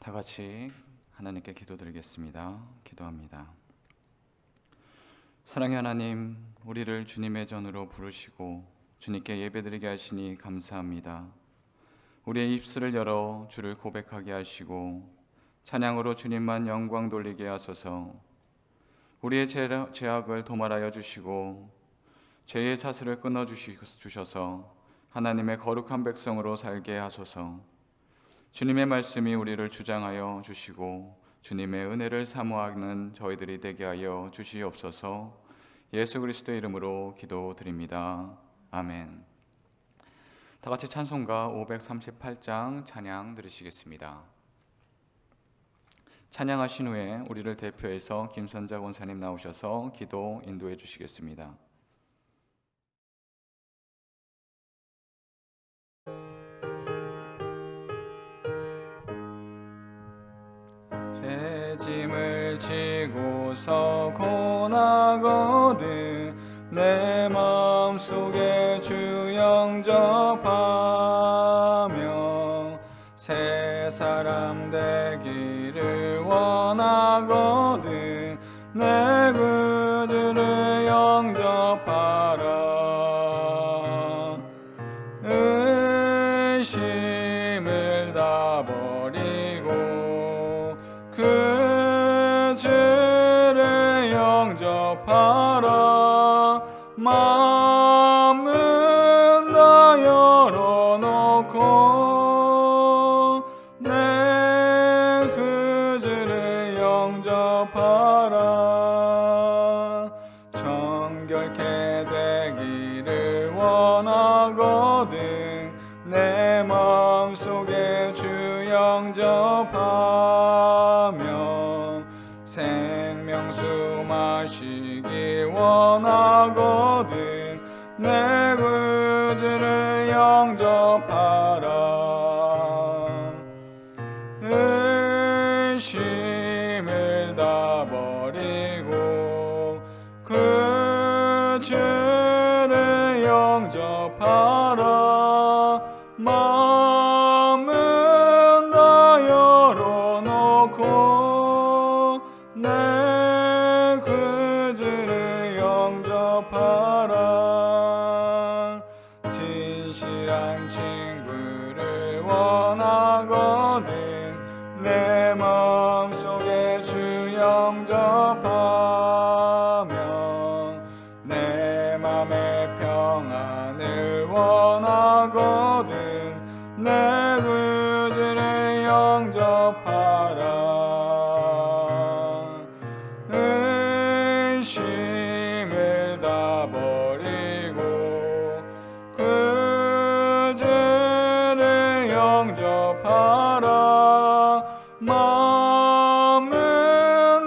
다 같이 하나님께 기도드리겠습니다. 기도합니다. 사랑의 하나님, 우리를 주님의 전으로 부르시고 주님께 예배드리게 하시니 감사합니다. 우리의 입술을 열어 주를 고백하게 하시고 찬양으로 주님만 영광 돌리게 하소서. 우리의 죄악을 도말하여 주시고 죄의 사슬을 끊어주셔서 하나님의 거룩한 백성으로 살게 하소서. 주님의 말씀이 우리를 주장하여 주시고 주님의 은혜를 사모하는 저희들이 되게 하여 주시옵소서. 예수 그리스도의 이름으로 기도드립니다. 아멘. 다 같이 찬송가 538장 찬양 들으시겠습니다. 찬양하신 후에 우리를 대표해서 김선자 권사님 나오셔서 기도 인도해 주시겠습니다. 죄짐을 지고서 고나거든 내 마음속에 주 영접하며 새 사람 되기를 원하거든 내 구주를 영접하라. 의심을 다 버리고 그 주를 영접하라. 마음은 다 열어놓고 내 그 주를 영접하라. 정결케 되기를 원하거든 내 마음속에 주 영접하며 생명수 마시기 원하거든 내 구주를 영접하라. 의심을 다 버리고 그 주를 영접하라. 마음은 다 열어놓고 내 구주를 영접하라. 진실한 친구를 원하거든 내 마음속에 주 영접하며 내 맘의 평안을 원하거든 내 구주를 영접하라. 의심을 다 버리고 그 주를 영접하라. 마음은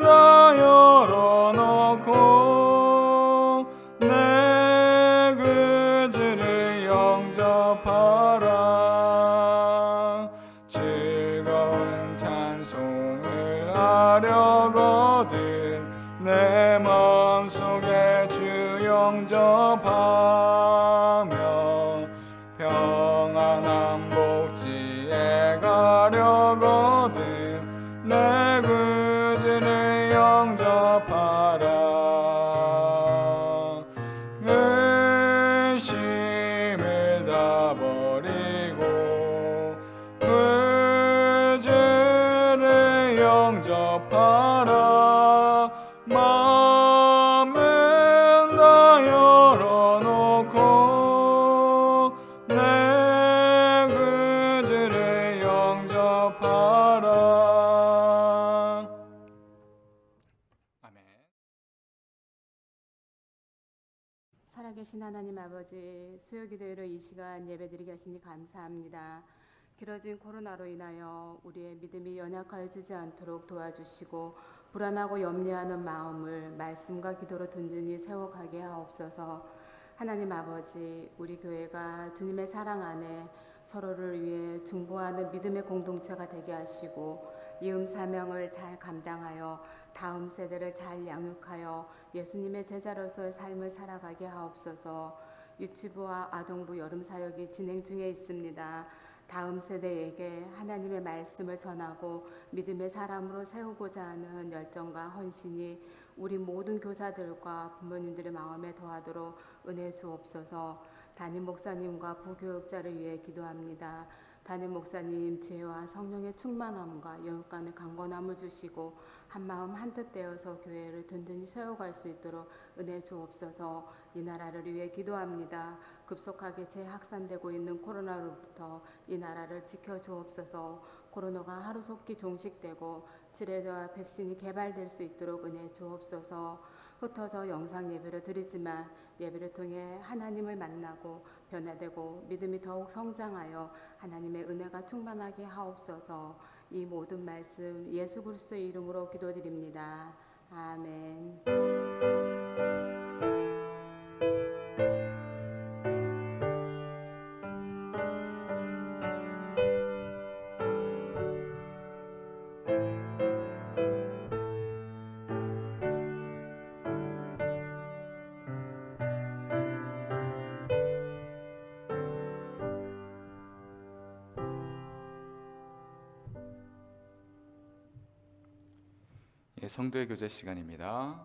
다 열어놓고 내 구주를 영접하라. 즐거운 찬송을 하려거든 내 마음속에 주 영접하며 평안한 복지에 가려거든 내 구주를 영접하라. 의심을 다 버리고 그 주를 영접하라. 마음은 다 열어놓고 내 구주를 영접하라. 아멘. 살아계신 하나님 아버지, 수요기도회로 이 시간 예배드리게 하시니 감사합니다. 길어진 코로나로 인하여 우리의 믿음이 연약해지지 않도록 도와주시고 불안하고 염려하는 마음을 말씀과 기도로 든든히 세워가게 하옵소서. 하나님 아버지, 우리 교회가 주님의 사랑 안에 서로를 위해 중보하는 믿음의 공동체가 되게 하시고 이음 사명을 잘 감당하여 다음 세대를 잘 양육하여 예수님의 제자로서의 삶을 살아가게 하옵소서. 유치부와 아동부 여름 사역이 진행 중에 있습니다. 다음 세대에게 하나님의 말씀을 전하고 믿음의 사람으로 세우고자 하는 열정과 헌신이 우리 모든 교사들과 부모님들의 마음에 더하도록 은혜 주옵소서. 담임 목사님과 부교육자를 위해 기도합니다. 담임 목사님 지혜와 성령의 충만함과 영육간의 강건함을 주시고 한마음 한뜻 되어서 교회를 든든히 세워갈 수 있도록 은혜 주옵소서. 이 나라를 위해 기도합니다. 급속하게 재확산되고 있는 코로나로부터 이 나라를 지켜주옵소서. 코로나가 하루속히 종식되고 치료제와 백신이 개발될 수 있도록 은혜 주옵소서. 흩어져 영상 예배를 드리지만 예배를 통해 하나님을 만나고 변화되고 믿음이 더욱 성장하여 하나님의 은혜가 충만하게 하옵소서. 이 모든 말씀 예수 그리스도의 이름으로 기도드립니다. 아멘. 성도의 교제 시간입니다.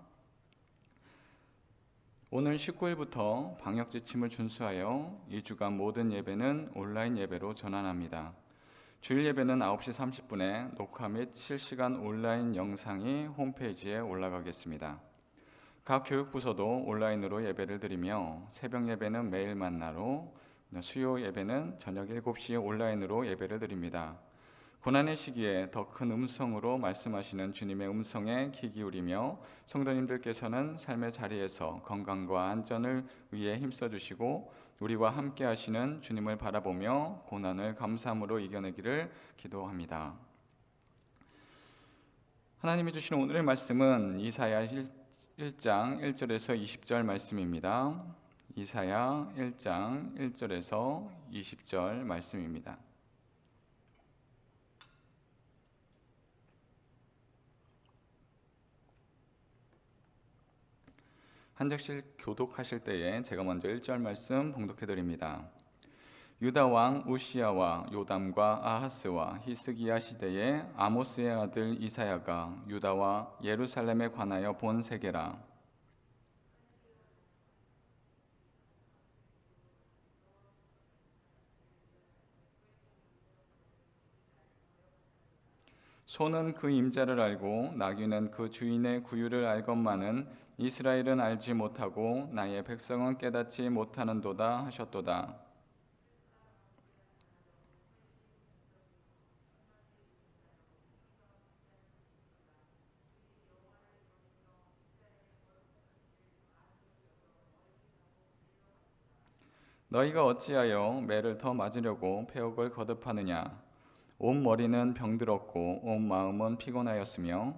오늘 19일부터 방역 지침을 준수하여 2주간 모든 예배는 온라인 예배로 전환합니다. 주일 예배는 9시 30분에 녹화 및 실시간 온라인 영상이 홈페이지에 올라가겠습니다. 각 교육부서도 온라인으로 예배를 드리며 새벽 예배는 매일 만나로, 수요 예배는 저녁 7시에 온라인으로 예배를 드립니다. 고난의 시기에 더 큰 음성으로 말씀하시는 주님의 음성에 귀 기울이며 성도님들께서는 삶의 자리에서 건강과 안전을 위해 힘써주시고 우리와 함께 하시는 주님을 바라보며 고난을 감사함으로 이겨내기를 기도합니다. 하나님이 주시는 오늘의 말씀은 이사야 1장 1절에서 20절 말씀입니다. 이사야 1장 1절에서 20절 말씀입니다. 한 절씩 교독하실 때에 제가 먼저 1절 말씀 봉독해 드립니다. 유다 왕 우시야와 요담과 아하스와 히스기야 시대에 아모스의 아들 이사야가 유다와 예루살렘에 관하여 본 세계라. 소는 그 임자를 알고 나귀는 그 주인의 구유를 알건만은 이스라엘은 알지 못하고 나의 백성은 깨닫지 못하는도다 하셨도다. 너희가 어찌하여 매를 더 맞으려고 패역을 거듭하느냐? 온 머리는 병들었고 온 마음은 피곤하였으며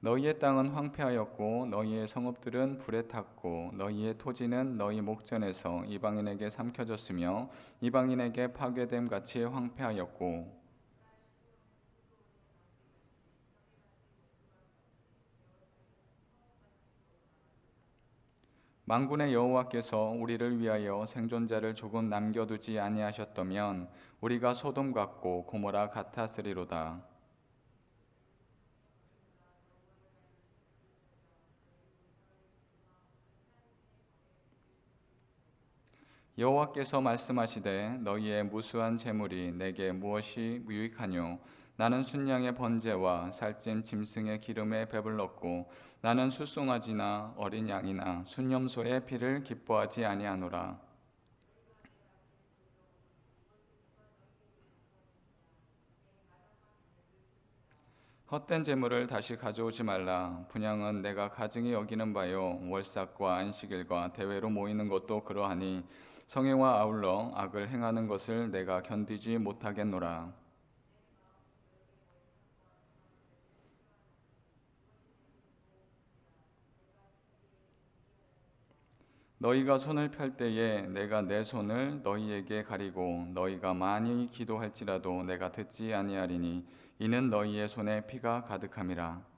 너희의 땅은 황폐하였고 너희의 성읍들은 불에 탔고 너희의 토지는 너희 목전에서 이방인에게 삼켜졌으며 이방인에게 파괴됨 같이 황폐하였고 만군의 여호와께서 우리를 위하여 생존자를 조금 남겨두지 아니하셨다면 우리가 소돔 같고 고모라 같았으리로다. 여호와께서 말씀하시되 너희의 무수한 재물이 내게 무엇이 유익하뇨? 나는 순양의 번제와 살찐 짐승의 기름에 배불렀고 나는 숫송아지나 어린 양이나 순염소의 피를 기뻐하지 아니하노라. 헛된 재물을 다시 가져오지 말라. 분향은 내가 가증히 여기는 바요 월삭과 안식일과 대회로 모이는 것도 그러하니 성회와 아울러 악을 행하는 것을 내가 견디지 못하겠노라. 너희가 손을 펼 때에 내가 내 손을 너희에게 가리고 너희가 많이 기도할지라도 내가 듣지 아니하리니 이는 너희의 손에 피가 가득함이라.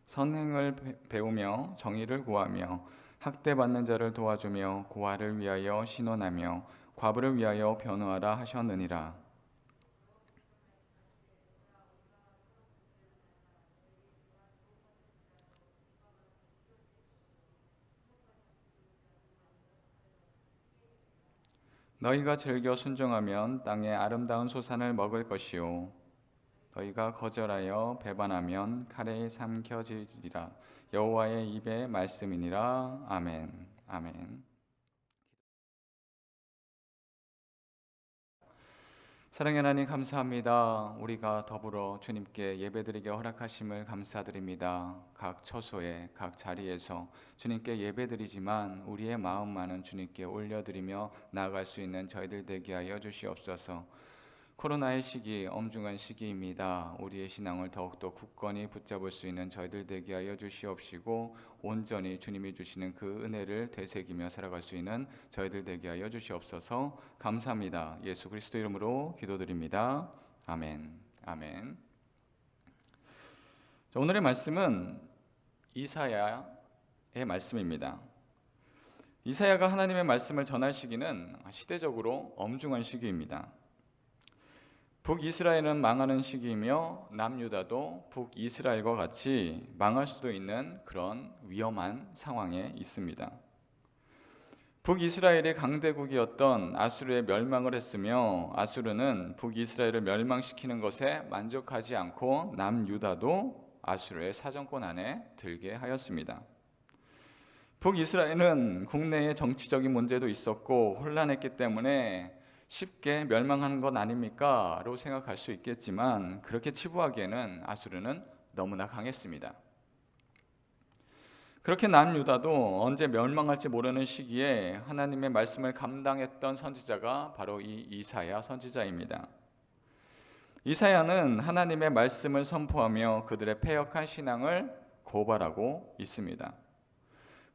선행을 배우며 정의를 구하며 학대받는 자를 도와주며 고아를 위하여 신원하며 과부를 위하여 변호하라 하셨느니라. 너희가 즐겨 순종하면 땅의 아름다운 소산을 먹을 것이요 너희가 거절하여 배반하면 칼에 삼켜지리라. 여호와의 입의 말씀이니라. 아멘. 아멘. 사랑의 하나님 감사합니다. 우리가 더불어 주님께 예배드리게 허락하심을 감사드립니다. 각 처소에 각 자리에서 주님께 예배드리지만 우리의 마음만은 주님께 올려드리며 나아갈 수 있는 저희들 되게 하여 주시옵소서. 코로나의 시기, 엄중한 시기입니다. 우리의 신앙을 더욱더 굳건히 붙잡을 수 있는 저희들 되게 하여 주시옵시고 온전히 주님이 주시는 그 은혜를 되새기며 살아갈 수 있는 저희들 되게 하여 주시옵소서. 감사합니다. 예수 그리스도 이름으로 기도드립니다. 아멘. 아멘. 자, 오늘의 말씀은 이사야의 말씀입니다. 이사야가 하나님의 말씀을 전할 시기는 시대적으로 엄중한 시기입니다. 북이스라엘은 망하는 시기이며 남유다도 북이스라엘과 같이 망할 수도 있는 그런 위험한 상황에 있습니다. 북이스라엘이 강대국이었던 아수르에 멸망을 했으며 아수르는 북이스라엘을 멸망시키는 것에 만족하지 않고 남유다도 아수르의 사정권 안에 들게 하였습니다. 북이스라엘은 국내에 정치적인 문제도 있었고 혼란했기 때문에 쉽게 멸망하는 것 아닙니까? 라고 생각할 수 있겠지만 그렇게 치부하기에는 아수르는 너무나 강했습니다. 그렇게 남유다도 언제 멸망할지 모르는 시기에 하나님의 말씀을 감당했던 선지자가 바로 이 이사야 선지자입니다. 이사야는 하나님의 말씀을 선포하며 그들의 패역한 신앙을 고발하고 있습니다.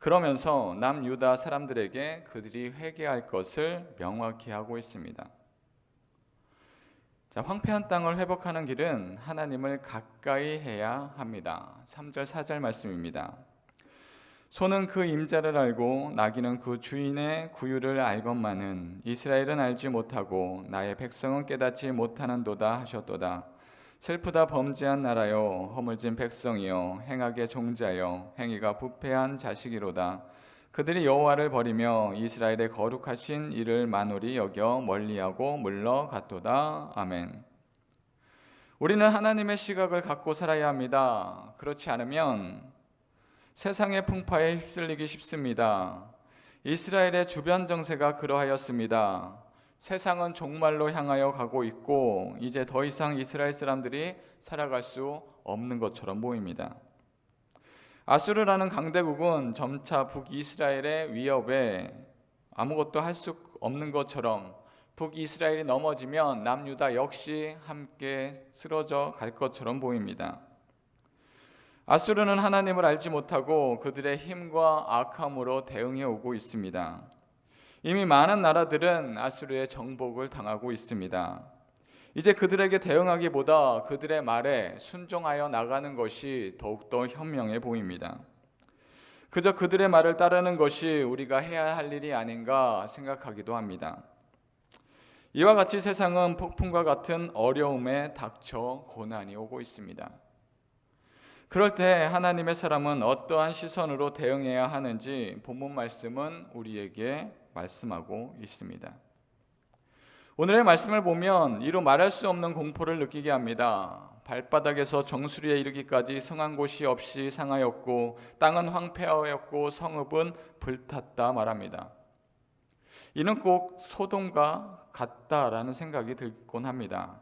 그러면서 남유다 사람들에게 그들이 회개할 것을 명확히 하고 있습니다. 자, 황폐한 땅을 회복하는 길은 하나님을 가까이 해야 합니다. 3절 4절 말씀입니다. 소는 그 임자를 알고 나귀는 그 주인의 구유를 알건만은 이스라엘은 알지 못하고 나의 백성은 깨닫지 못하는도다 하셨도다. 슬프다 범죄한 나라여 허물진 백성이여 행악의 종자여 행위가 부패한 자식이로다. 그들이 여호와를 버리며 이스라엘의 거룩하신 이를 만홀히 여겨 멀리하고 물러갔도다. 아멘. 우리는 하나님의 시각을 갖고 살아야 합니다. 그렇지 않으면 세상의 풍파에 휩쓸리기 쉽습니다. 이스라엘의 주변 정세가 그러하였습니다. 세상은 종말로 향하여 가고 있고 이제 더 이상 이스라엘 사람들이 살아갈 수 없는 것처럼 보입니다. 아수르라는 강대국은 점차 북이스라엘의 위협에 아무것도 할 수 없는 것처럼 북이스라엘이 넘어지면 남유다 역시 함께 쓰러져 갈 것처럼 보입니다. 아수르는 하나님을 알지 못하고 그들의 힘과 악함으로 대응해 오고 있습니다. 이미 많은 나라들은 아수르의 정복을 당하고 있습니다. 이제 그들에게 대응하기보다 그들의 말에 순종하여 나가는 것이 더욱더 현명해 보입니다. 그저 그들의 말을 따르는 것이 우리가 해야 할 일이 아닌가 생각하기도 합니다. 이와 같이 세상은 폭풍과 같은 어려움에 닥쳐 고난이 오고 있습니다. 그럴 때 하나님의 사람은 어떠한 시선으로 대응해야 하는지 본문 말씀은 우리에게 말씀하고 있습니다. 오늘의 말씀을 보면 이루 말할 수 없는 공포를 느끼게 합니다. 발바닥에서 정수리에 이르기까지 성한 곳이 없이 상하였고 땅은 황폐하였고 성읍은 불탔다 말합니다. 이는 꼭 소돔과 같다라는 생각이 들곤 합니다.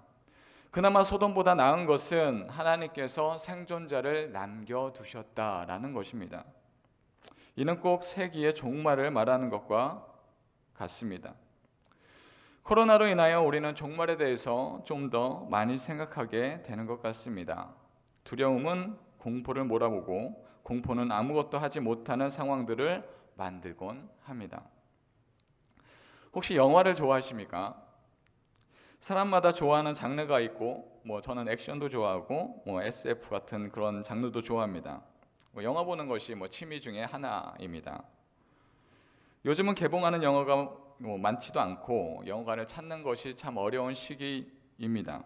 그나마 소돔보다 나은 것은 하나님께서 생존자를 남겨두셨다라는 것입니다. 이는 꼭 세기의 종말을 말하는 것과 같습니다. 코로나로 인하여 우리는 종말에 대해서 좀 더 많이 생각하게 되는 것 같습니다. 두려움은 공포를 몰아보고 공포는 아무것도 하지 못하는 상황들을 만들곤 합니다. 혹시 영화를 좋아하십니까? 사람마다 좋아하는 장르가 있고, 저는 액션도 좋아하고, SF 같은 그런 장르도 좋아합니다. 영화 보는 것이 취미 중에 하나입니다. 요즘은 개봉하는 영화가 많지도 않고 영화관을 찾는 것이 참 어려운 시기입니다.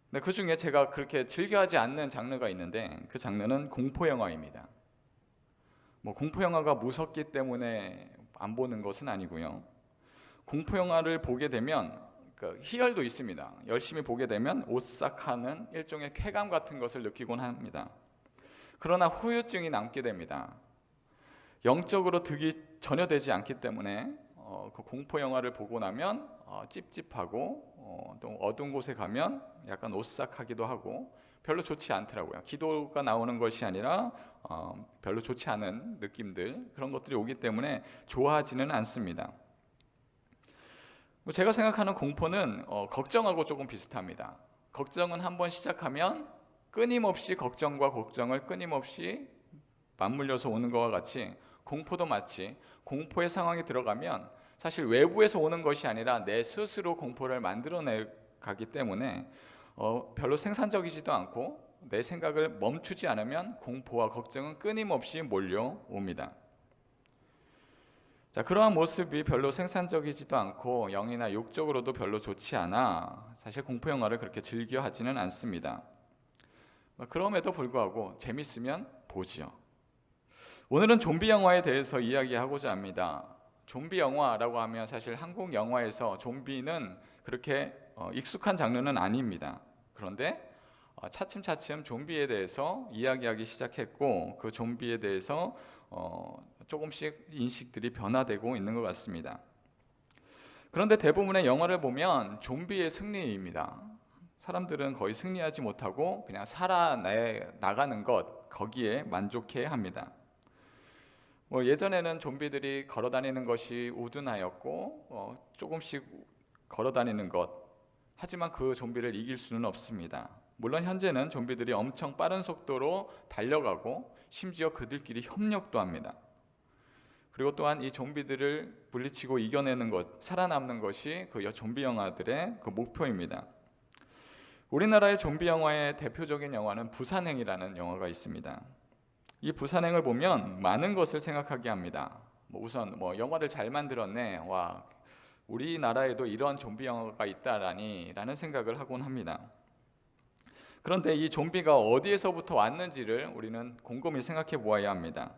근데 그 중에 제가 그렇게 즐겨하지 않는 장르가 있는데 그 장르는 공포 영화입니다. 공포 영화가 무섭기 때문에 안 보는 것은 아니고요. 공포 영화를 보게 되면 희열도 있습니다. 열심히 보게 되면 오싹하는 일종의 쾌감 같은 것을 느끼곤 합니다. 그러나 후유증이 남게 됩니다. 영적으로 득이 전혀 되지 않기 때문에 그 공포 영화를 보고 나면 찝찝하고 또 어두운 곳에 가면 약간 오싹하기도 하고 별로 좋지 않더라고요. 기도가 나오는 것이 아니라 별로 좋지 않은 느낌들, 그런 것들이 오기 때문에 좋아하지는 않습니다. 제가 생각하는 공포는 걱정하고 조금 비슷합니다. 걱정은 한번 시작하면 끊임없이 걱정과 걱정을 끊임없이 맞물려서 오는 것과 같이 공포도 마치 공포의 상황에 들어가면 사실 외부에서 오는 것이 아니라 내 스스로 공포를 만들어내 가기 때문에 별로 생산적이지도 않고 내 생각을 멈추지 않으면 공포와 걱정은 끊임없이 몰려옵니다. 자, 그러한 모습이 별로 생산적이지도 않고 영이나 육적으로도 별로 좋지 않아 사실 공포 영화를 그렇게 즐겨 하지는 않습니다. 그럼에도 불구하고 재밌으면 보지요. 오늘은 좀비 영화에 대해서 이야기하고자 합니다. 좀비 영화라고 하면 사실 한국 영화에서 좀비는 그렇게 익숙한 장르는 아닙니다. 그런데 차츰차츰 좀비에 대해서 이야기하기 시작했고 그 좀비에 대해서 조금씩 인식들이 변화되고 있는 것 같습니다. 그런데 대부분의 영화를 보면 좀비의 승리입니다. 사람들은 거의 승리하지 못하고 그냥 살아나가는 것, 거기에 만족해야 합니다. 예전에는 좀비들이 걸어다니는 것이 우둔하였고 조금씩 걸어다니는 것, 하지만 그 좀비를 이길 수는 없습니다. 물론 현재는 좀비들이 엄청 빠른 속도로 달려가고 심지어 그들끼리 협력도 합니다. 그리고 또한 이 좀비들을 물리치고 이겨내는 것, 살아남는 것이 그 좀비 영화들의 그 목표입니다. 우리나라의 좀비 영화의 대표적인 영화는 부산행이라는 영화가 있습니다. 이 부산행을 보면 많은 것을 생각하게 합니다. 우선 영화를 잘 만들었네, 와, 우리나라에도 이런 좀비 영화가 있다라니 라는 생각을 하곤 합니다. 그런데 이 좀비가 어디에서부터 왔는지를 우리는 곰곰이 생각해 보아야 합니다.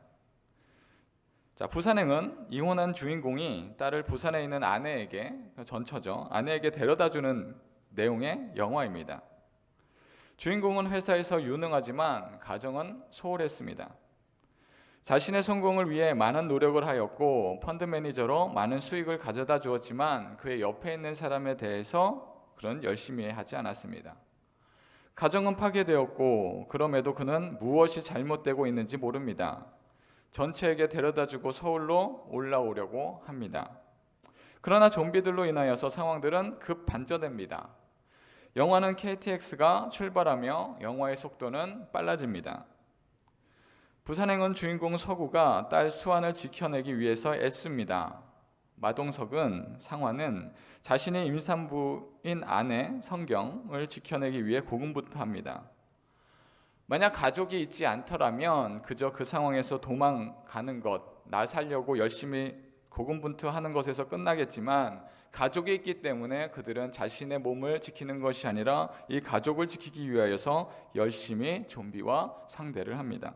자, 부산행은 이혼한 주인공이 딸을 부산에 있는 아내에게, 전처죠, 아내에게 데려다주는 내용의 영화입니다. 주인공은 회사에서 유능하지만 가정은 소홀했습니다. 자신의 성공을 위해 많은 노력을 하였고 펀드 매니저로 많은 수익을 가져다 주었지만 그의 옆에 있는 사람에 대해서 그는 열심히 하지 않았습니다. 가정은 파괴되었고 그럼에도 그는 무엇이 잘못되고 있는지 모릅니다. 전체에게 데려다주고 서울로 올라오려고 합니다. 그러나 좀비들로 인하여서 상황들은 급 반전됩니다. 영화는 KTX가 출발하며 영화의 속도는 빨라집니다. 부산행은 주인공 서구가 딸 수환을 지켜내기 위해서 애씁니다. 마동석은, 상화는 자신의 임산부인 아내 성경을 지켜내기 위해 고군분투합니다. 만약 가족이 있지 않더라면 그저 그 상황에서 도망가는 것, 나 살려고 열심히 고군분투하는 것에서 끝나겠지만 가족이 있기 때문에 그들은 자신의 몸을 지키는 것이 아니라 이 가족을 지키기 위하여서 열심히 좀비와 상대를 합니다.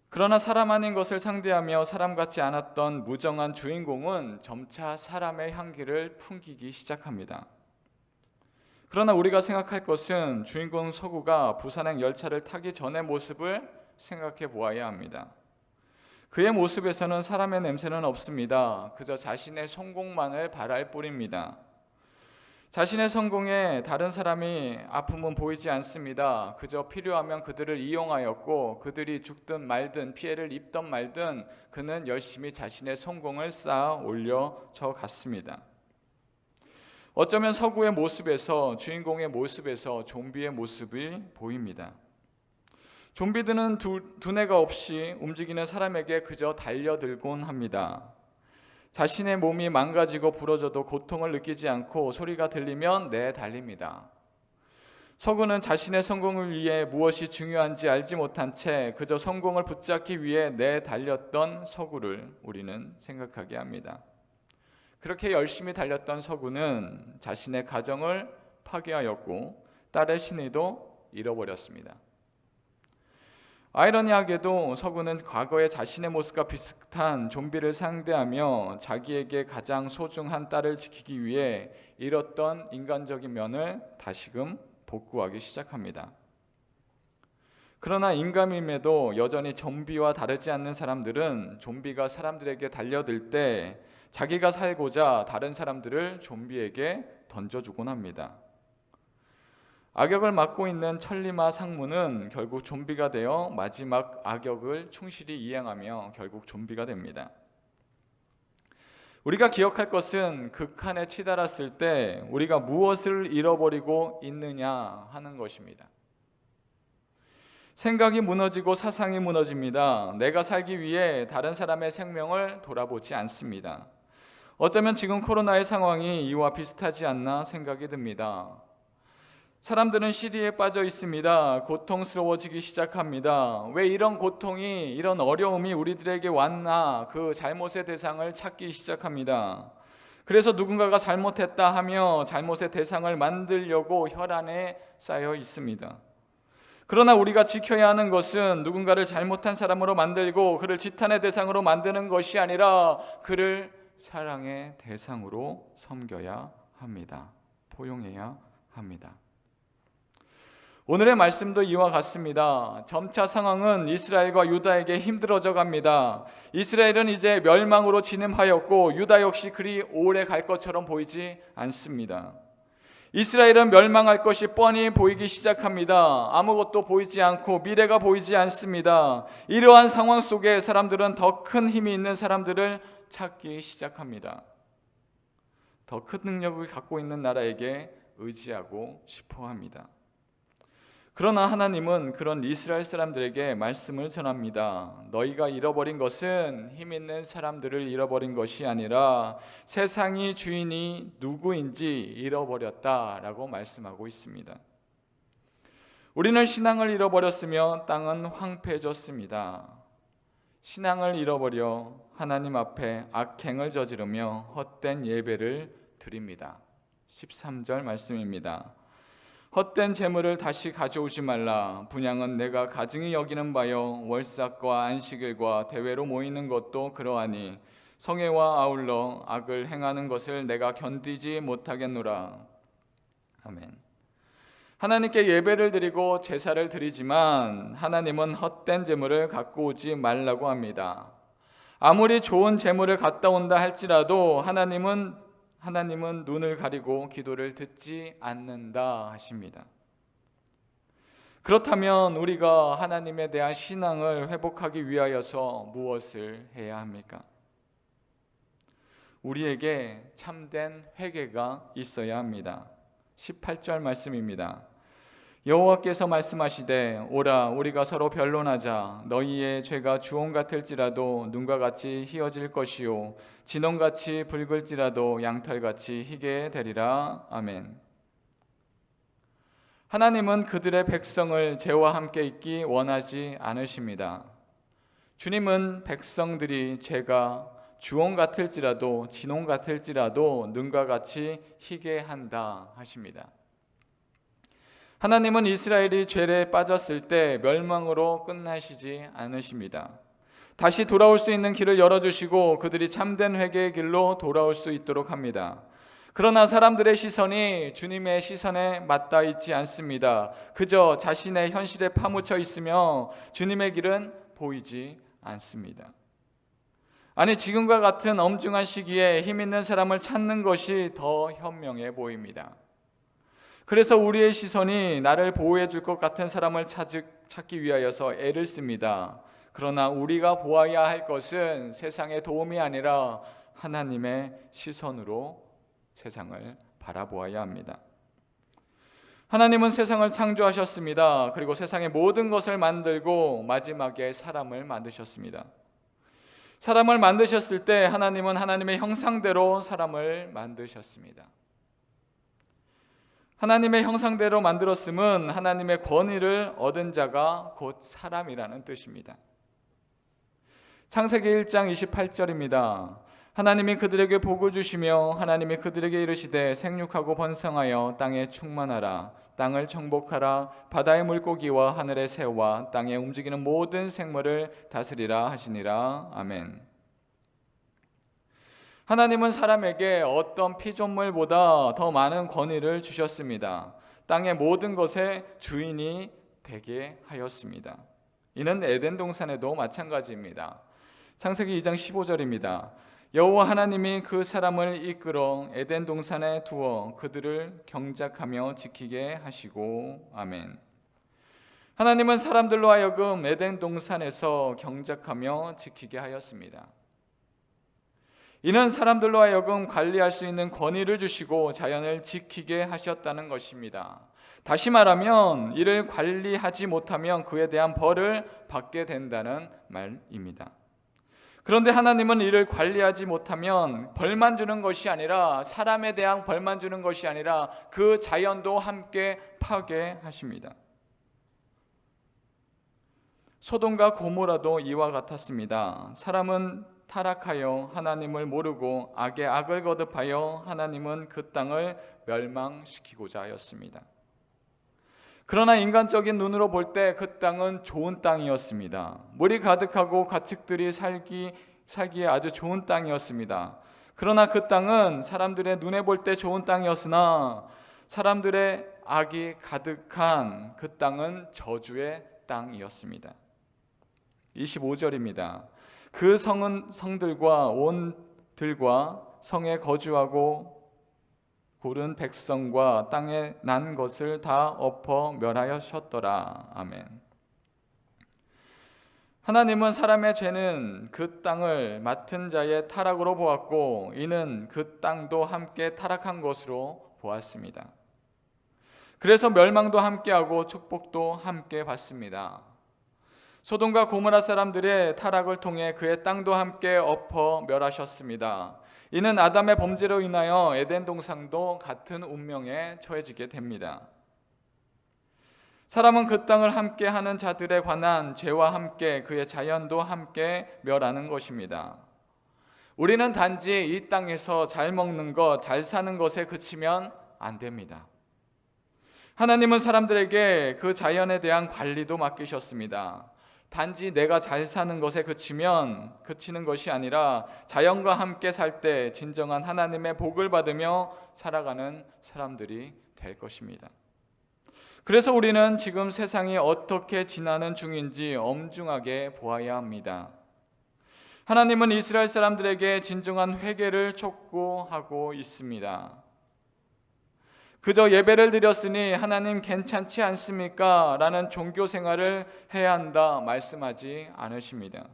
그러나 사람 아닌 것을 상대하며 사람 같지 않았던 무정한 주인공은 점차 사람의 향기를 풍기기 시작합니다. 그러나 우리가 생각할 것은 주인공 서구가 부산행 열차를 타기 전의 모습을 생각해 보아야 합니다. 그의 모습에서는 사람의 냄새는 없습니다. 그저 자신의 성공만을 바랄 뿐입니다. 자신의 성공에 다른 사람이 아픔은 보이지 않습니다. 그저 필요하면 그들을 이용하였고 그들이 죽든 말든 피해를 입든 말든 그는 열심히 자신의 성공을 쌓아 올려져 갔습니다. 어쩌면 서구의 모습에서, 주인공의 모습에서 좀비의 모습이 보입니다. 좀비들은 두뇌가 없이 움직이는 사람에게 그저 달려들곤 합니다. 자신의 몸이 망가지고 부러져도 고통을 느끼지 않고 소리가 들리면 내달립니다. 서구는 자신의 성공을 위해 무엇이 중요한지 알지 못한 채 그저 성공을 붙잡기 위해 내달렸던 서구를 우리는 생각하게 합니다. 그렇게 열심히 달렸던 서구는 자신의 가정을 파괴하였고 딸의 신의도 잃어버렸습니다. 아이러니하게도 서구는 과거의 자신의 모습과 비슷한 좀비를 상대하며 자기에게 가장 소중한 딸을 지키기 위해 잃었던 인간적인 면을 다시금 복구하기 시작합니다. 그러나 인간임에도 여전히 좀비와 다르지 않는 사람들은 좀비가 사람들에게 달려들 때 자기가 살고자 다른 사람들을 좀비에게 던져주곤 합니다. 악역을 맡고 있는 천리마 상무는 결국 좀비가 되어 마지막 악역을 충실히 이행하며 결국 좀비가 됩니다. 우리가 기억할 것은 극한에 치달았을 때 우리가 무엇을 잃어버리고 있느냐 하는 것입니다. 생각이 무너지고 사상이 무너집니다. 내가 살기 위해 다른 사람의 생명을 돌아보지 않습니다. 어쩌면 지금 코로나의 상황이 이와 비슷하지 않나 생각이 듭니다. 사람들은 시리에 빠져 있습니다. 고통스러워지기 시작합니다. 왜 이런 고통이, 이런 어려움이 우리들에게 왔나, 그 잘못의 대상을 찾기 시작합니다. 그래서 누군가가 잘못했다 하며 잘못의 대상을 만들려고 혈안에 쌓여 있습니다. 그러나 우리가 지켜야 하는 것은 누군가를 잘못한 사람으로 만들고 그를 지탄의 대상으로 만드는 것이 아니라 그를 사랑의 대상으로 섬겨야 합니다. 포용해야 합니다. 오늘의 말씀도 이와 같습니다. 점차 상황은 이스라엘과 유다에게 힘들어져 갑니다. 이스라엘은 이제 멸망으로 진임하였고 유다 역시 그리 오래 갈 것처럼 보이지 않습니다. 이스라엘은 멸망할 것이 뻔히 보이기 시작합니다. 아무것도 보이지 않고 미래가 보이지 않습니다. 이러한 상황 속에 사람들은 더 큰 힘이 있는 사람들을 찾기 시작합니다. 더 큰 능력을 갖고 있는 나라에게 의지하고 싶어 합니다. 그러나 하나님은 그런 이스라엘 사람들에게 말씀을 전합니다. 너희가 잃어버린 것은 힘 있는 사람들을 잃어버린 것이 아니라 세상이 주인이 누구인지 잃어버렸다라고 말씀하고 있습니다. 우리는 신앙을 잃어버렸으며 땅은 황폐해졌습니다. 신앙을 잃어버려 하나님 앞에 악행을 저지르며 헛된 예배를 드립니다. 13절 말씀입니다. 헛된 재물을 다시 가져오지 말라. 분향은 내가 가증히 여기는 바요 월삭과 안식일과 대회로 모이는 것도 그러하니 성회와 아울러 악을 행하는 것을 내가 견디지 못하겠노라. 아멘. 하나님께 예배를 드리고 제사를 드리지만 하나님은 헛된 재물을 갖고 오지 말라고 합니다. 아무리 좋은 재물을 갖다 온다 할지라도 하나님은 눈을 가리고 기도를 듣지 않는다 하십니다. 그렇다면 우리가 하나님에 대한 신앙을 회복하기 위하여서 무엇을 해야 합니까? 우리에게 참된 회개가 있어야 합니다. 18절 말씀입니다. 여호와께서 말씀하시되 오라 우리가 서로 변론하자. 너희의 죄가 주홍 같을지라도 눈과 같이 희어질 것이요 진홍같이 붉을지라도 양털같이 희게 되리라. 아멘. 하나님은 그들의 백성을 죄와 함께 있기 원하지 않으십니다. 주님은 백성들이 죄가 주홍 같을지라도 진홍 같을지라도 눈과 같이 희게 한다 하십니다. 하나님은 이스라엘이 죄에 빠졌을 때 멸망으로 끝나시지 않으십니다. 다시 돌아올 수 있는 길을 열어주시고 그들이 참된 회개의 길로 돌아올 수 있도록 합니다. 그러나 사람들의 시선이 주님의 시선에 맞닿아 있지 않습니다. 그저 자신의 현실에 파묻혀 있으며 주님의 길은 보이지 않습니다. 아니 지금과 같은 엄중한 시기에 힘 있는 사람을 찾는 것이 더 현명해 보입니다. 그래서 우리의 시선이 나를 보호해 줄 것 같은 사람을 찾기 위하여서 애를 씁니다. 그러나 우리가 보아야 할 것은 세상의 도움이 아니라 하나님의 시선으로 세상을 바라보아야 합니다. 하나님은 세상을 창조하셨습니다. 그리고 세상의 모든 것을 만들고 마지막에 사람을 만드셨습니다. 사람을 만드셨을 때 하나님은 하나님의 형상대로 사람을 만드셨습니다. 하나님의 형상대로 만들었음은 하나님의 권위를 얻은 자가 곧 사람이라는 뜻입니다. 창세기 1장 28절입니다. 하나님이 그들에게 복을 주시며 하나님이 그들에게 이르시되 생육하고 번성하여 땅에 충만하라. 땅을 정복하라. 바다의 물고기와 하늘의 새와 땅에 움직이는 모든 생물을 다스리라 하시니라. 아멘. 하나님은 사람에게 어떤 피조물보다 더 많은 권위를 주셨습니다. 땅의 모든 것의 주인이 되게 하였습니다. 이는 에덴 동산에도 마찬가지입니다. 창세기 2장 15절입니다. 여호와 하나님이 그 사람을 이끌어 에덴 동산에 두어 그들을 경작하며 지키게 하시고. 아멘. 하나님은 사람들로 하여금 에덴 동산에서 경작하며 지키게 하였습니다. 이는 사람들로 하여금 관리할 수 있는 권위를 주시고 자연을 지키게 하셨다는 것입니다. 다시 말하면 이를 관리하지 못하면 그에 대한 벌을 받게 된다는 말입니다. 그런데 하나님은 이를 관리하지 못하면 벌만 주는 것이 아니라 사람에 대한 벌만 주는 것이 아니라 그 자연도 함께 파괴하십니다. 소돔과 고모라도 이와 같았습니다. 사람은 타락하여 하나님을 모르고 악에 악을 거듭하여 하나님은 그 땅을 멸망시키고자 하였습니다. 그러나 인간적인 눈으로 볼 때 그 땅은 좋은 땅이었습니다. 물이 가득하고 가축들이 살기에 아주 좋은 땅이었습니다. 그러나 그 땅은 사람들의 눈에 볼 때 좋은 땅이었으나 사람들의 악이 가득한 그 땅은 저주의 땅이었습니다. 25절입니다. 그 성들과 온 들과 성에 거주하고 고른 백성과 땅에 난 것을 다 엎어 멸하셨더라. 아멘. 하나님은 사람의 죄는 그 땅을 맡은 자의 타락으로 보았고 이는 그 땅도 함께 타락한 것으로 보았습니다. 그래서 멸망도 함께하고 축복도 함께 받습니다. 소돔과 고모라 사람들의 타락을 통해 그의 땅도 함께 엎어 멸하셨습니다. 이는 아담의 범죄로 인하여 에덴 동산도 같은 운명에 처해지게 됩니다. 사람은 그 땅을 함께 하는 자들에 관한 죄와 함께 그의 자연도 함께 멸하는 것입니다. 우리는 단지 이 땅에서 잘 먹는 것, 잘 사는 것에 그치면 안 됩니다. 하나님은 사람들에게 그 자연에 대한 관리도 맡기셨습니다. 단지 내가 잘 사는 것에 그치는 것이 아니라 자연과 함께 살 때 진정한 하나님의 복을 받으며 살아가는 사람들이 될 것입니다. 그래서 우리는 지금 세상이 어떻게 지나는 중인지 엄중하게 보아야 합니다. 하나님은 이스라엘 사람들에게 진정한 회개를 촉구하고 있습니다. 그저 예배를 드렸으니 하나님 괜찮지 않습니까? 라는 종교 생활을 해야 한다 말씀하지 않으십니다.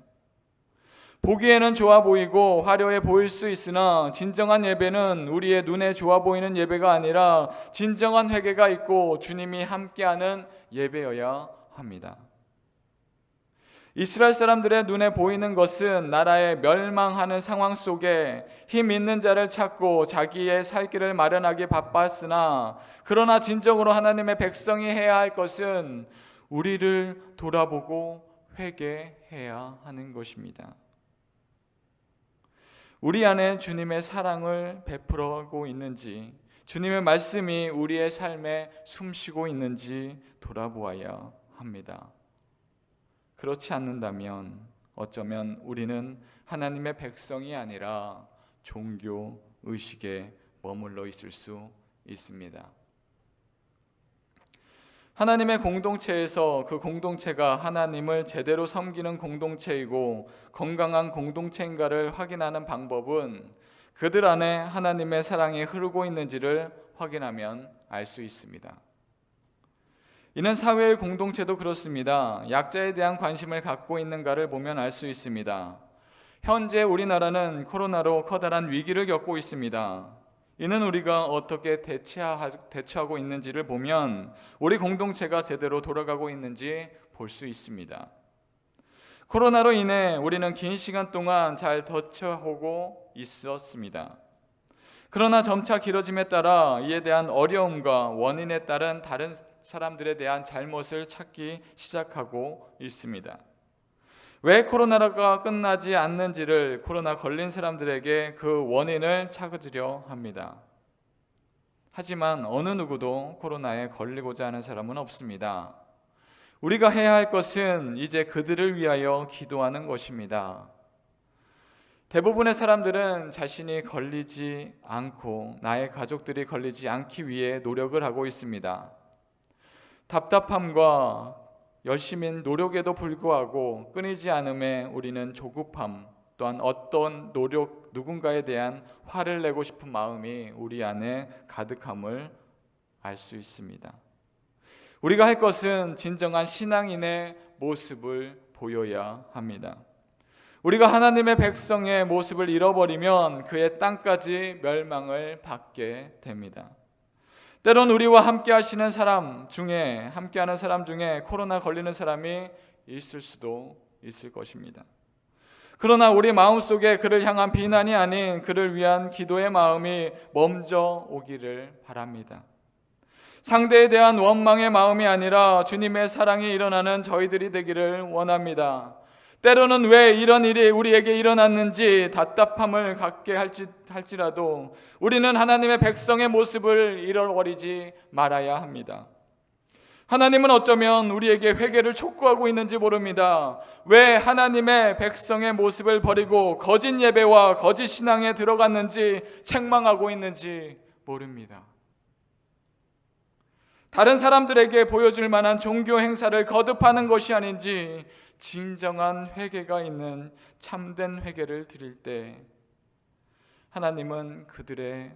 보기에는 좋아 보이고 화려해 보일 수 있으나 진정한 예배는 우리의 눈에 좋아 보이는 예배가 아니라 진정한 회개가 있고 주님이 함께하는 예배여야 합니다. 이스라엘 사람들의 눈에 보이는 것은 나라의 멸망하는 상황 속에 힘 있는 자를 찾고 자기의 살 길을 마련하기 바빴으나 그러나 진정으로 하나님의 백성이 해야 할 것은 우리를 돌아보고 회개해야 하는 것입니다. 우리 안에 주님의 사랑을 베풀어가고 있는지, 주님의 말씀이 우리의 삶에 숨쉬고 있는지 돌아보아야 합니다. 그렇지 않는다면 어쩌면 우리는 하나님의 백성이 아니라 종교 의식에 머물러 있을 수 있습니다. 하나님의 공동체에서 그 공동체가 하나님을 제대로 섬기는 공동체이고 건강한 공동체인가를 확인하는 방법은 그들 안에 하나님의 사랑이 흐르고 있는지를 확인하면 알 수 있습니다. 이는 사회의 공동체도 그렇습니다. 약자에 대한 관심을 갖고 있는가를 보면 알 수 있습니다. 현재 우리나라는 코로나로 커다란 위기를 겪고 있습니다. 이는 우리가 어떻게 대처하고 있는지를 보면 우리 공동체가 제대로 돌아가고 있는지 볼 수 있습니다. 코로나로 인해 우리는 긴 시간 동안 잘 대처하고 있었습니다. 그러나 점차 길어짐에 따라 이에 대한 어려움과 원인에 따른 다른 사람들에 대한 잘못을 찾기 시작하고 있습니다. 왜 코로나가 끝나지 않는지를 코로나 걸린 사람들에게 그 원인을 찾으려 합니다. 하지만 어느 누구도 코로나에 걸리고자 하는 사람은 없습니다. 우리가 해야 할 것은 이제 그들을 위하여 기도하는 것입니다. 대부분의 사람들은 자신이 걸리지 않고 나의 가족들이 걸리지 않기 위해 노력을 하고 있습니다. 답답함과 열심인 노력에도 불구하고 끊이지 않음에 우리는 조급함, 또한 어떤 노력, 누군가에 대한 화를 내고 싶은 마음이 우리 안에 가득함을 알 수 있습니다. 우리가 할 것은 진정한 신앙인의 모습을 보여야 합니다. 우리가 하나님의 백성의 모습을 잃어버리면 그의 땅까지 멸망을 받게 됩니다. 때론 우리와 함께 하시는 사람 중에, 함께하는 사람 중에 코로나 걸리는 사람이 있을 수도 있을 것입니다. 그러나 우리 마음속에 그를 향한 비난이 아닌 그를 위한 기도의 마음이 먼저 오기를 바랍니다. 상대에 대한 원망의 마음이 아니라 주님의 사랑이 일어나는 저희들이 되기를 원합니다. 때로는 왜 이런 일이 우리에게 일어났는지 답답함을 갖게 할지라도 우리는 하나님의 백성의 모습을 잃어버리지 말아야 합니다. 하나님은 어쩌면 우리에게 회개를 촉구하고 있는지 모릅니다. 왜 하나님의 백성의 모습을 버리고 거짓 예배와 거짓 신앙에 들어갔는지 책망하고 있는지 모릅니다. 다른 사람들에게 보여줄 만한 종교 행사를 거듭하는 것이 아닌지 진정한 회개가 있는 참된 회개를 드릴 때 하나님은 그들의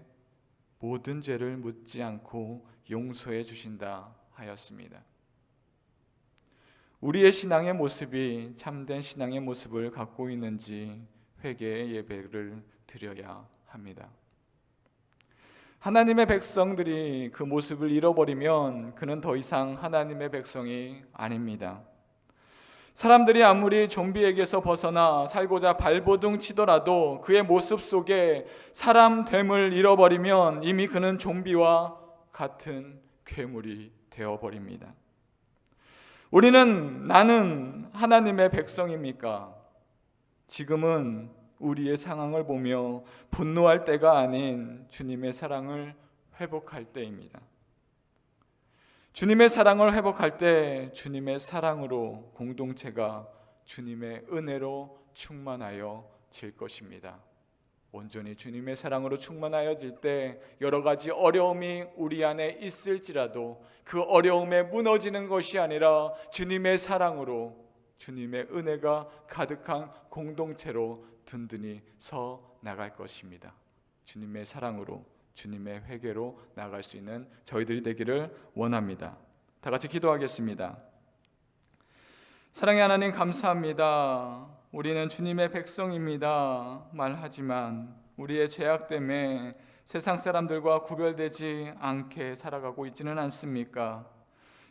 모든 죄를 묻지 않고 용서해 주신다 하였습니다. 우리의 신앙의 모습이 참된 신앙의 모습을 갖고 있는지 회개의 예배를 드려야 합니다. 하나님의 백성들이 그 모습을 잃어버리면 그는 더 이상 하나님의 백성이 아닙니다. 사람들이 아무리 좀비에게서 벗어나 살고자 발버둥 치더라도 그의 모습 속에 사람됨을 잃어버리면 이미 그는 좀비와 같은 괴물이 되어버립니다. 나는 하나님의 백성입니까? 지금은 우리의 상황을 보며 분노할 때가 아닌 주님의 사랑을 회복할 때입니다. 주님의 사랑을 회복할 때 주님의 사랑으로 공동체가 주님의 은혜로 충만하여질 것입니다. 온전히 주님의 사랑으로 충만하여질 때 여러 가지 어려움이 우리 안에 있을지라도 그 어려움에 무너지는 것이 아니라 주님의 사랑으로 주님의 은혜가 가득한 공동체로 든든히 서 나갈 것입니다. 주님의 사랑으로 주님의 회개로 나아갈 수 있는 저희들이 되기를 원합니다. 다 같이 기도하겠습니다. 사랑의 하나님 감사합니다. 우리는 주님의 백성입니다 말하지만 우리의 죄악 때문에 세상 사람들과 구별되지 않게 살아가고 있지는 않습니까?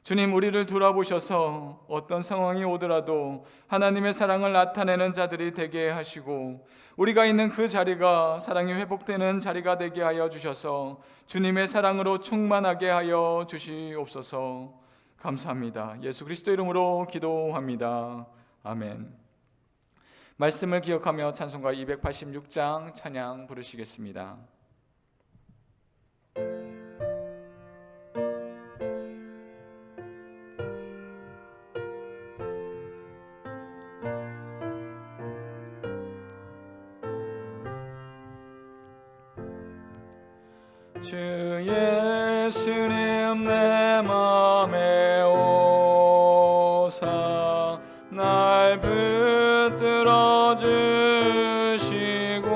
주님, 우리를 돌아보셔서 어떤 상황이 오더라도 하나님의 사랑을 나타내는 자들이 되게 하시고 우리가 있는 그 자리가 사랑이 회복되는 자리가 되게 하여 주셔서 주님의 사랑으로 충만하게 하여 주시옵소서. 감사합니다. 예수 그리스도 이름으로 기도합니다. 아멘. 말씀을 기억하며 찬송가 286장 찬양 부르시겠습니다. 주 예수님 내 맘에 오사 날 붙들어 주시고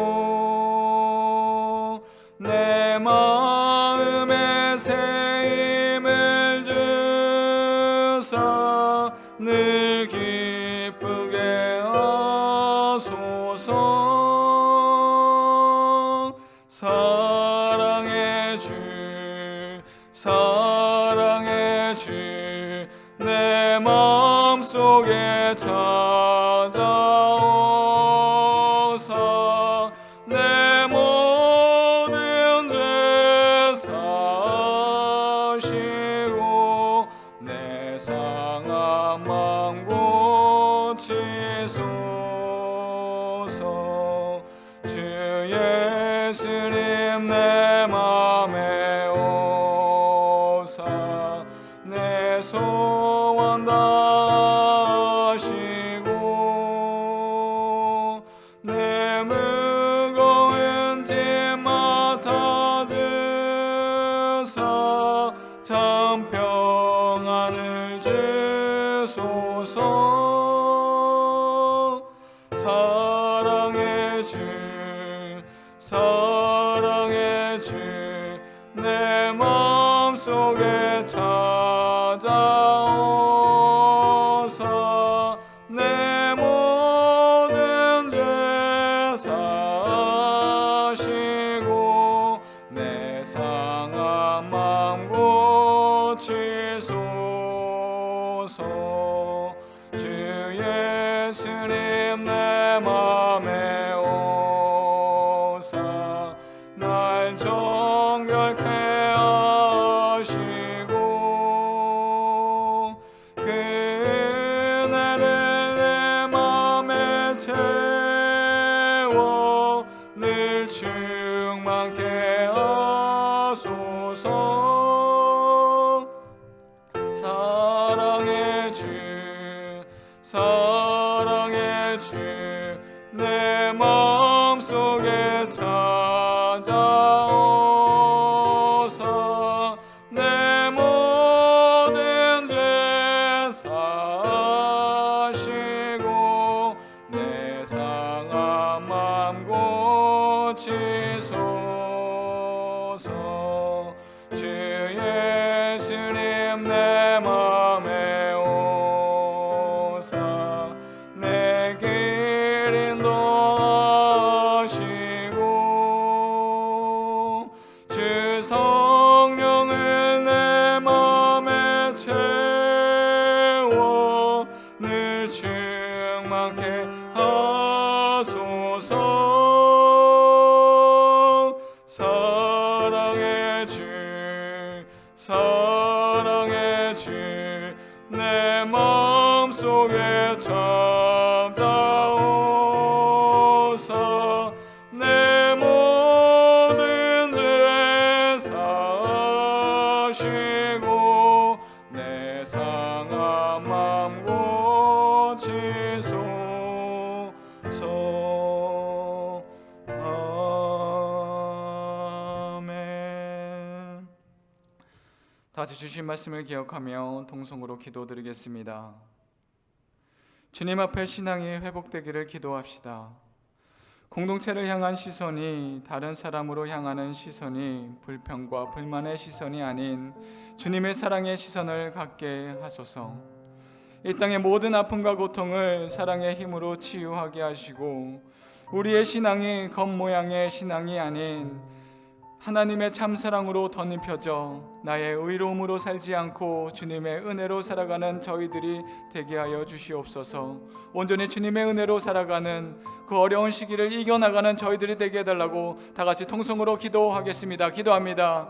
내 마음에 새 힘을 주사 늘 기쁘게 하소서. 사랑의 속에 찾아오사 내 모든 죄 사시고 내 상한 마음 고치소서. 주 예수님 내 맘에 오사 내 소원 다하시고 내 무거운 짐 맡아주사 참 평안을 주소서. 사랑의 주 사랑의 주 내 마음속에 찾아오사 내 모든 죄 사시고 내 상한 마음 고치소서. 주 예수님 내 맘에 오사 날 정결케 하시고 그 은혜를 내 맘에 채워 늘 충만케 하소서. 사랑의 주 사랑의 주 내 마음속에 찾아오사 내 모든 죄 사시고 내 상한 마음 고치소서. 주 예수님 내 맘에 오사 내 길 인도하시고 주 성령을 내 맘에 채워 늘 충만케 하소서. 사랑의 주 사랑의 주 내 마음속에 찾아오사 내 모든 죄 사시고 내 상한 마음 고치소서. 아멘. 다시 주신 말씀을 기억하며 통성으로 기도드리겠습니다. 주님 앞에 신앙이 회복되기를 기도합시다. 공동체를 향한 시선이 다른 사람으로 향하는 시선이 불평과 불만의 시선이 아닌 주님의 사랑의 시선을 갖게 하소서. 이 땅의 모든 아픔과 고통을 사랑의 힘으로 치유하게 하시고 우리의 신앙이 겉모양의 신앙이 아닌 하나님의 참사랑으로 덧입혀져 나의 의로움으로 살지 않고 주님의 은혜로 살아가는 저희들이 되게 하여 주시옵소서. 온전히 주님의 은혜로 살아가는 그 어려운 시기를 이겨나가는 저희들이 되게 해달라고 다 같이 통성으로 기도하겠습니다. 기도합니다.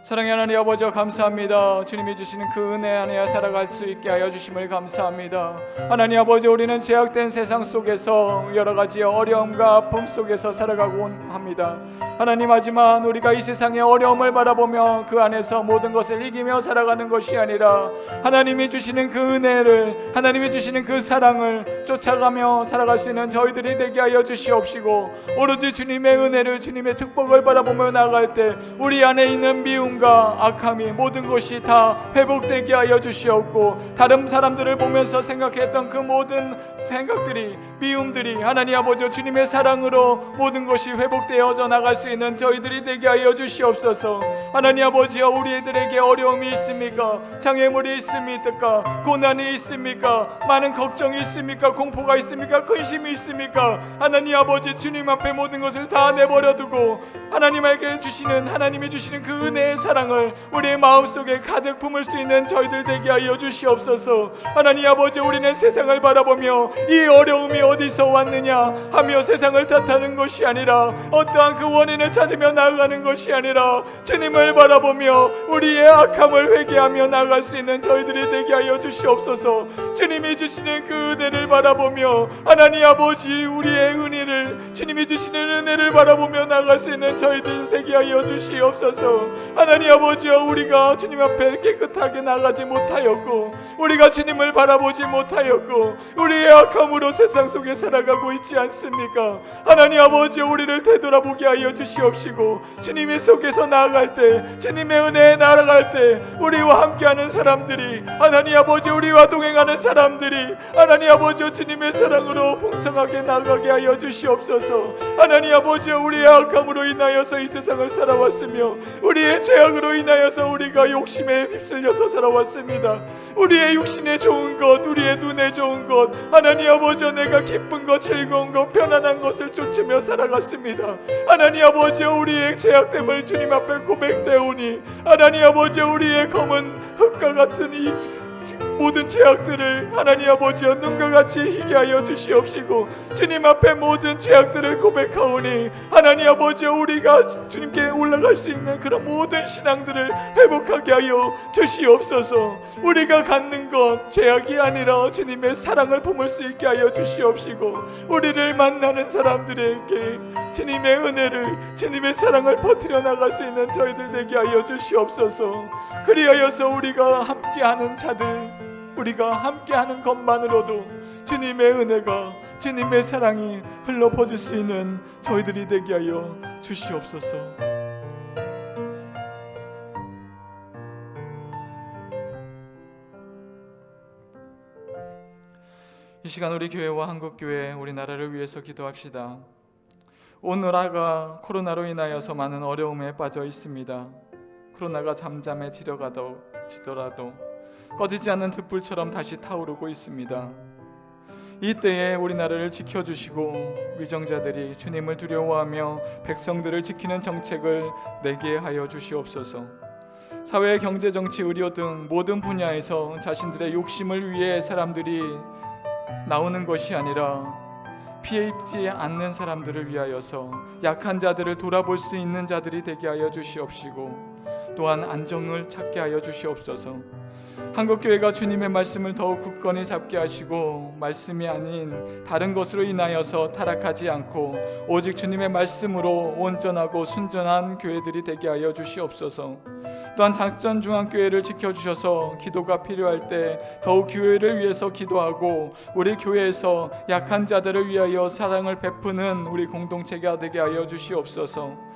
사랑의 하나님 아버지 감사합니다. 주님이 주시는 그 은혜 안에 살아갈 수 있게 하여 주심을 감사합니다. 하나님 아버지 우리는 죄악된 세상 속에서 여러 가지 어려움과 아픔 속에서 살아가곤 합니다. 하나님 하지만 우리가 이 세상의 어려움을 바라보며 그 안에서 모든 것을 이기며 살아가는 것이 아니라 하나님이 주시는 그 은혜를 하나님이 주시는 그 사랑을 쫓아가며 살아갈 수 있는 저희들이 되게 하여 주시옵시고 오로지 주님의 은혜를 주님의 축복을 바라보며 나아갈 때 우리 안에 있는 미움과 악함이 모든 것이 다 회복되게 하여 주시옵고 다른 사람들을 보면서 생각했던 그 모든 생각들이 미움들이 하나님 아버지 주님의 사랑으로 모든 것이 회복되어져 나갈 수 있는 저희들이 되게 하여 주시옵소서. 하나님 아버지여 우리들에게 어려움이 있습니까? 장애물이 있습니까? 고난이 있습니까? 많은 걱정이 있습니까? 공포가 있습니까? 근심이 있습니까? 하나님 아버지 주님 앞에 모든 것을 다 내버려두고 하나님에게 주시는 하나님이 주시는 그 은혜의 사랑을 우리의 마음속에 가득 품을 수 있는 저희들 되게 하여 주시옵소서. 하나님 아버지, 우리는 세상을 바라보며 이 어려움이 어디서 왔느냐 하며 세상을 탓하는 것이 아니라, 어떠한 그 원인을 찾으며 나아가는 것이 아니라 주님을 바라보며 우리의 악함을 회개하며 나아갈 수 있는 저희들이 되게 하여 주시옵소서. 주님이 주시는 그 은혜를 바라보며, 하나님 아버지, 우리의 은혜를, 주님이 주시는 은혜를 바라보며 나아갈 수 있는 저희들 되게 하여 주시옵소서. 하나님 아버지여, 우리가 주님 앞에 깨끗하게 나가지 못하였고, 우리가 주님을 바라보지 못하였고, 우리의 악함으로 세상 속에 살아가고 있지 않습니까? 하나님 아버지, 우리를 되돌아보게 하여 주시옵시고, 주님의 속에서 나아갈 때, 주님의 은혜에 나아갈 때 우리와 함께하는 사람들이, 하나님 아버지, 우리와 동행하는 사람들이 하나님 아버지 주님의 사랑으로 풍성하게 나아가게 하여 주시옵소서. 하나님 아버지, 우리의 악함으로 인하여서 이 세상을 살아왔으며, 우리의 죄악으로 인하여서 우리가 욕심에 휩쓸려서 살아왔습니다. 우리의 육신에 좋은 것, 우리의 눈에 좋은 것, 하나님 아버지, 내가 기쁜 것, 즐거운 것, 편안한 것을 쫓으며 살아갔습니다. 하나님 아버지, 우리의 죄악됨을 주님 앞에 고백되오니, 하나님 아버지, 우리의 검은 흙과 같은 이 모든 죄악들을 하나님 아버지여 눈과 같이 희게 하여 주시옵시고, 주님 앞에 모든 죄악들을 고백하오니, 하나님 아버지여, 우리가 주님께 올라갈 수 있는 그런 모든 신앙들을 회복하게 하여 주시옵소서. 우리가 갖는 것 죄악이 아니라 주님의 사랑을 품을 수 있게 하여 주시옵시고, 우리를 만나는 사람들에게 주님의 은혜를, 주님의 사랑을 퍼뜨려 나갈 수 있는 저희들 되게 하여 주시옵소서. 그리하여서 우리가 함께하는 자들, 우리가 함께하는 것만으로도 주님의 은혜가, 주님의 사랑이 흘러 퍼질 수 있는 저희들이 되게 하여 주시옵소서. 이 시간 우리 교회와 한국교회, 우리나라를 위해서 기도합시다. 온 나라가 코로나로 인하여서 많은 어려움에 빠져 있습니다. 코로나가 잠잠해지더라도 꺼지지 않는 횃불처럼 다시 타오르고 있습니다. 이때에 우리나라를 지켜주시고, 위정자들이 주님을 두려워하며 백성들을 지키는 정책을 내게 하여 주시옵소서. 사회, 경제, 정치, 의료 등 모든 분야에서 자신들의 욕심을 위해 사람들이 나오는 것이 아니라 피해 입지 않는 사람들을 위하여서 약한 자들을 돌아볼 수 있는 자들이 되게 하여 주시옵시고, 또한 안정을 찾게 하여 주시옵소서. 한국교회가 주님의 말씀을 더욱 굳건히 잡게 하시고, 말씀이 아닌 다른 것으로 인하여서 타락하지 않고 오직 주님의 말씀으로 온전하고 순전한 교회들이 되게 하여 주시옵소서. 또한 작전중앙교회를 지켜주셔서 기도가 필요할 때 더욱 교회를 위해서 기도하고, 우리 교회에서 약한 자들을 위하여 사랑을 베푸는 우리 공동체가 되게 하여 주시옵소서.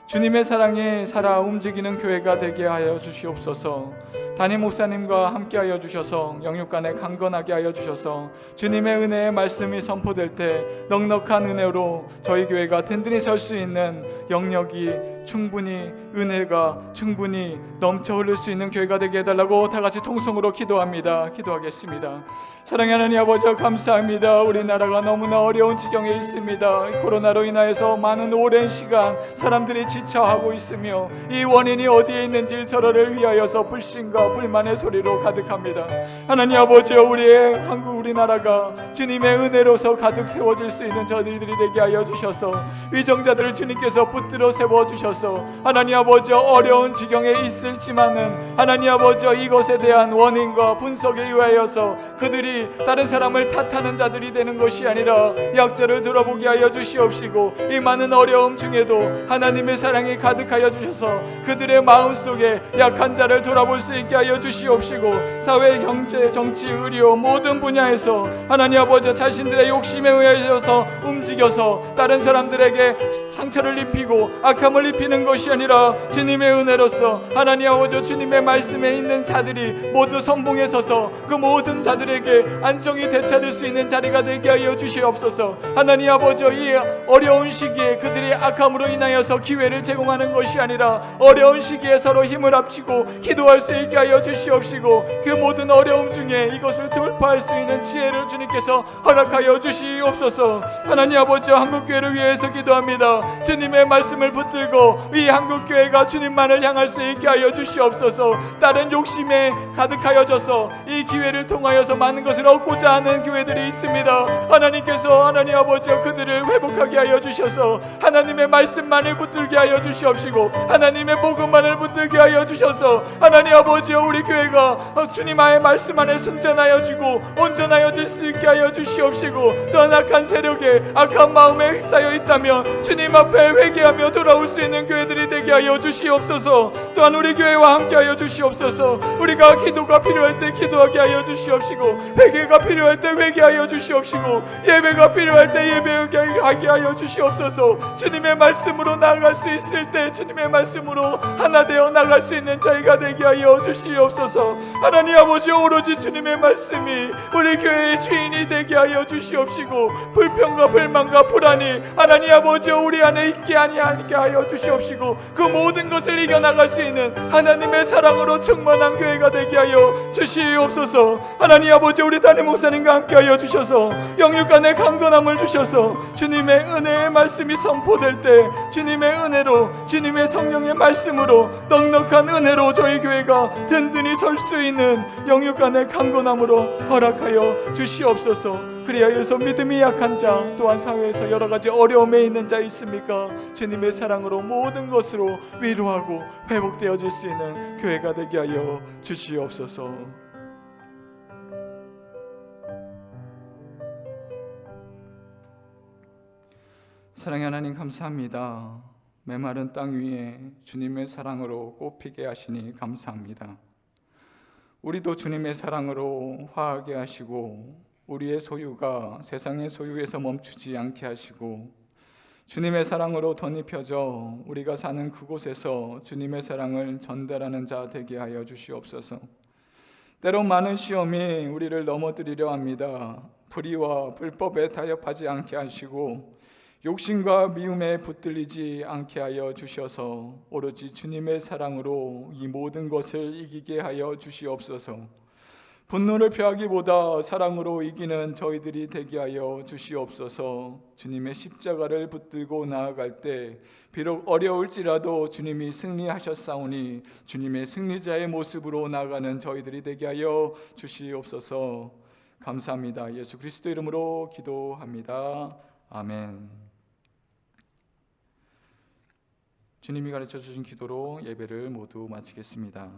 주님의 사랑에 살아 움직이는 교회가 되게 하여 주시옵소서. 담임 목사님과 함께 하여 주셔서 영육간에 강건하게 하여 주셔서 주님의 은혜의 말씀이 선포될 때 넉넉한 은혜로 저희 교회가 든든히 설 수 있는 영역이 충분히, 은혜가 충분히 넘쳐 흐를 수 있는 교회가 되게 해달라고 다 같이 통성으로 기도하겠습니다. 사랑하는 하나님 아버지, 감사합니다. 우리나라가 너무나 어려운 지경에 있습니다. 코로나로 인하여서 많은 오랜 시간 사람들이 지쳐하고 있으며, 이 원인이 어디에 있는지 서로를 위하여서 불신과 불만의 소리로 가득합니다. 하나님 아버지, 우리의 한국, 우리나라가 주님의 은혜로서 가득 세워질 수 있는 저희들이 되게 하여 주셔서, 위정자들을 주님께서 붙들어 세워주셔서, 하나님 아버지, 어려운 지경에 있을지만은 하나님 아버지, 이것에 대한 원인과 분석에 의하여서 그들이 다른 사람을 탓하는 자들이 되는 것이 아니라 약자를 돌아보게 하여 주시옵시고, 이 많은 어려움 중에도 하나님의 사랑이 가득하여 주셔서 그들의 마음속에 약한 자를 돌아볼 수 있게 하여 주시옵시고, 사회, 경제, 정치, 의료 모든 분야에서 하나님 아버지, 자신들의 욕심에 의해서 움직여서 다른 사람들에게 상처를 입히고 악함을 입히는 것이 아니라 주님의 은혜로서 하나님 아버지, 주님의 말씀에 있는 자들이 모두 선봉에 서서 그 모든 자들에게 안정이 되찾을 수 있는 자리가 되게 하여 주시옵소서. 하나님 아버지, 이 어려운 시기에 그들이 악함으로 인하여서 기회를 제공하는 것이 아니라 어려운 시기에 서로 힘을 합치고 기도할 수 있게 하여 주시옵시고, 그 모든 어려움 중에 이것을 돌파할 수 있는 지혜를 주님께서 주셔서 허락하여 주시옵소서. 하나님 아버지, 한국교회를 위해서 기도합니다. 주님의 말씀을 붙들고 이 한국교회가 주님만을 향할 수 있게 하여 주시옵소서. 다른 욕심에 가득하여져서 이 기회를 통하여서 많은 것을 얻고자 하는 교회들이 있습니다. 하나님께서 하나님 아버지 그들을 회복하게 하여 주셔서 하나님의 말씀만을 붙들게 하여 주시옵시고 하나님의 복음만을 붙들게 하여 주셔서 하나님 아버지 우리 교회가 주님의 말씀 안에 순전하여지고 온전하여질 수 있게 하여 주시옵시고 또 악한 세력에 악한 마음에 휩싸여 있다면 주님 앞에 회개하며 돌아올 수 있는 교회들이 되게 하여 주시옵소서. 또한 우리 교회와 함께 하여 주시옵소서. 우리가 기도가 필요할 때 기도하게 하여 주시옵시고 회개가 필요할 때 회개하여 주시옵시고 예배가 필요할 때 예배하게 하여 주시옵소서. 주님의 말씀으로 나아갈 수 있을 때 주님의 말씀으로 하나 되어 나갈 수 있는 저희가 되게 하여 주시옵소서. 하나님 아버지, 오로지 주님의 말씀이 우리 교회의 주인이 되게 하여 주시옵시고 불평과 불만과 불안이 하나님 아버지 우리 안에 있게 아니하게 하여 주시옵시고 그 모든 것을 이겨나갈 수 있는 하나님의 사랑으로 충만한 교회가 되게 하여 주시옵소서. 하나님 아버지, 우리 담임 목사님과 함께 하여 주셔서 영육간의 강건함을 주셔서 주님의 은혜의 말씀이 선포될 때 주님의 은혜로 주님의 성령의 말씀으로 넉넉한 은혜로 저희 교회가 든든히 설 수 있는 영육간의 강건함으로 허락하여 주시옵소서. 그리하여서 믿음이 약한 자 또한 사회에서 여러 가지 어려움에 있는 자 있습니까? 주님의 사랑으로 모든 것으로 위로하고 회복되어질 수 있는 교회가 되게 하여 주시옵소서. 사랑의 하나님, 감사합니다. 메마른 땅 위에 주님의 사랑으로 꽃피게 하시니 감사합니다. 우리도 주님의 사랑으로 화하게 하시고 우리의 소유가 세상의 소유에서 멈추지 않게 하시고 주님의 사랑으로 덧입혀져 우리가 사는 그곳에서 주님의 사랑을 전달하는 자 되게 하여 주시옵소서. 때로 많은 시험이 우리를 넘어뜨리려 합니다. 불의와 불법에 타협하지 않게 하시고 욕심과 미움에 붙들리지 않게 하여 주셔서 오로지 주님의 사랑으로 이 모든 것을 이기게 하여 주시옵소서. 분노를 표하기보다 사랑으로 이기는 저희들이 되게 하여 주시옵소서. 주님의 십자가를 붙들고 나아갈 때 비록 어려울지라도 주님이 승리하셨사오니 주님의 승리자의 모습으로 나아가는 저희들이 되게 하여 주시옵소서. 감사합니다. 예수 그리스도 이름으로 기도합니다. 아멘. 주님이 가르쳐 주신 기도로 예배를 모두 마치겠습니다.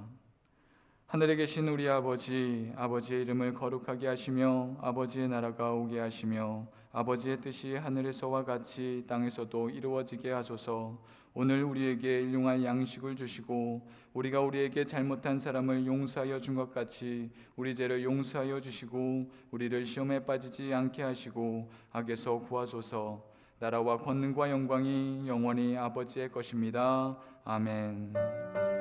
하늘에 계신 우리 아버지, 아버지의 이름을 거룩하게 하시며 아버지의 나라가 오게 하시며 아버지의 뜻이 하늘에서와 같이 땅에서도 이루어지게 하소서. 오늘 우리에게 일용할 양식을 주시고 우리가 우리에게 잘못한 사람을 용서하여 준 것 같이 우리 죄를 용서하여 주시고 우리를 시험에 빠지지 않게 하시고 악에서 구하소서. 나라와 권능과 영광이 영원히 아버지의 것입니다. 아멘.